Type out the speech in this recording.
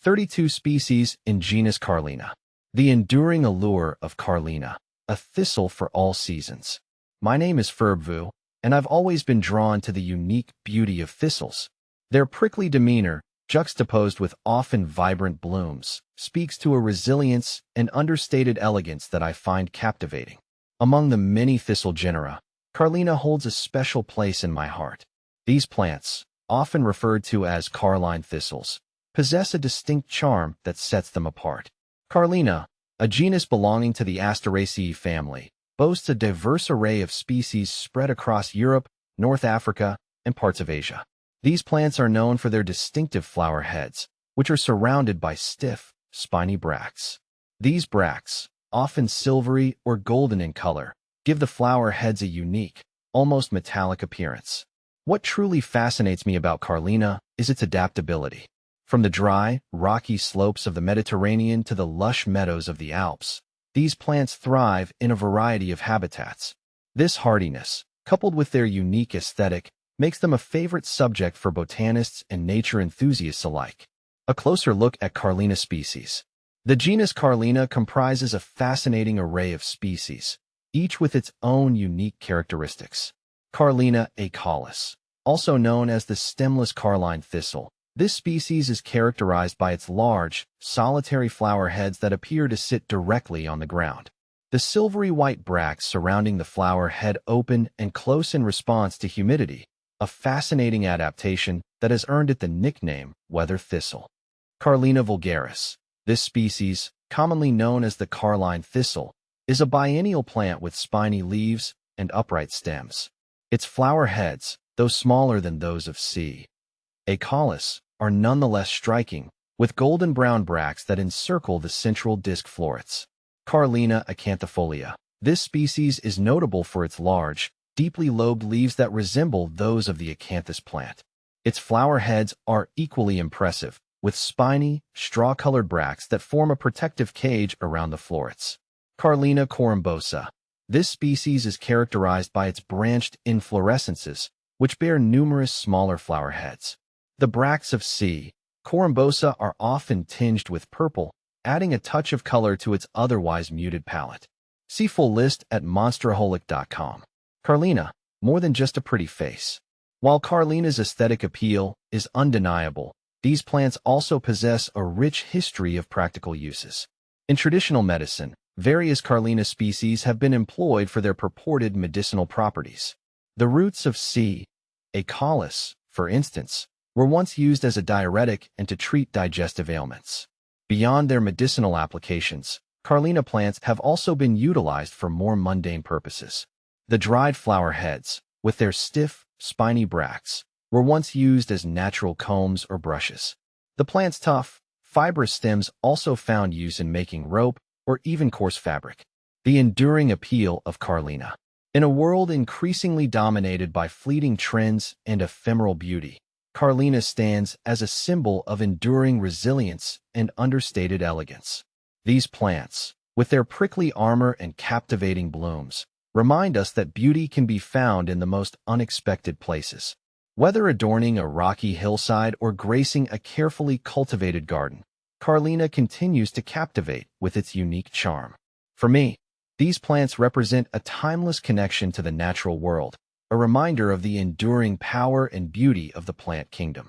32 species in genus Carlina. The enduring allure of Carlina, a thistle for all seasons. My name is Ferbvu, and I've always been drawn to the unique beauty of thistles. Their prickly demeanor, juxtaposed with often vibrant blooms, speaks to a resilience and understated elegance that I find captivating. Among the many thistle genera, Carlina holds a special place in my heart. These plants, often referred to as Carline thistles, possess a distinct charm that sets them apart. Carlina, a genus belonging to the Asteraceae family, boasts a diverse array of species spread across Europe, North Africa, and parts of Asia. These plants are known for their distinctive flower heads, which are surrounded by stiff, spiny bracts. These bracts, often silvery or golden in color, give the flower heads a unique, almost metallic appearance. What truly fascinates me about Carlina is its adaptability. From the dry, rocky slopes of the Mediterranean to the lush meadows of the Alps, these plants thrive in a variety of habitats. This hardiness, coupled with their unique aesthetic, makes them a favorite subject for botanists and nature enthusiasts alike. A closer look at Carlina species. The genus Carlina comprises a fascinating array of species, each with its own unique characteristics. Carlina acaulis, also known as the stemless carline thistle. This species is characterized by its large, solitary flower heads that appear to sit directly on the ground. The silvery white bracts surrounding the flower head open and close in response to humidity, a fascinating adaptation that has earned it the nickname weather thistle. Carlina vulgaris. This species, commonly known as the carline thistle, is a biennial plant with spiny leaves and upright stems. Its flower heads, though smaller than those of C. acaulis, are nonetheless striking, with golden-brown bracts that encircle the central disc florets. Carlina acanthifolia. This species is notable for its large, deeply lobed leaves that resemble those of the acanthus plant. Its flower heads are equally impressive, with spiny, straw-colored bracts that form a protective cage around the florets. Carlina corymbosa. This species is characterized by its branched inflorescences, which bear numerous smaller flower heads. The bracts of C. corymbosa are often tinged with purple, adding a touch of color to its otherwise muted palette. See full list at monsterholic.com. Carlina, more than just a pretty face. While Carlina's aesthetic appeal is undeniable, these plants also possess a rich history of practical uses. In traditional medicine, various Carlina species have been employed for their purported medicinal properties. The roots of C. acaulis, for instance, were once used as a diuretic and to treat digestive ailments. Beyond their medicinal applications, Carlina plants have also been utilized for more mundane purposes. The dried flower heads, with their stiff, spiny bracts, were once used as natural combs or brushes. The plant's tough, fibrous stems also found use in making rope or even coarse fabric. The enduring appeal of Carlina. In a world increasingly dominated by fleeting trends and ephemeral beauty, Carlina stands as a symbol of enduring resilience and understated elegance. These plants, with their prickly armor and captivating blooms, remind us that beauty can be found in the most unexpected places. Whether adorning a rocky hillside or gracing a carefully cultivated garden, Carlina continues to captivate with its unique charm. For me, these plants represent a timeless connection to the natural world, a reminder of the enduring power and beauty of the plant kingdom.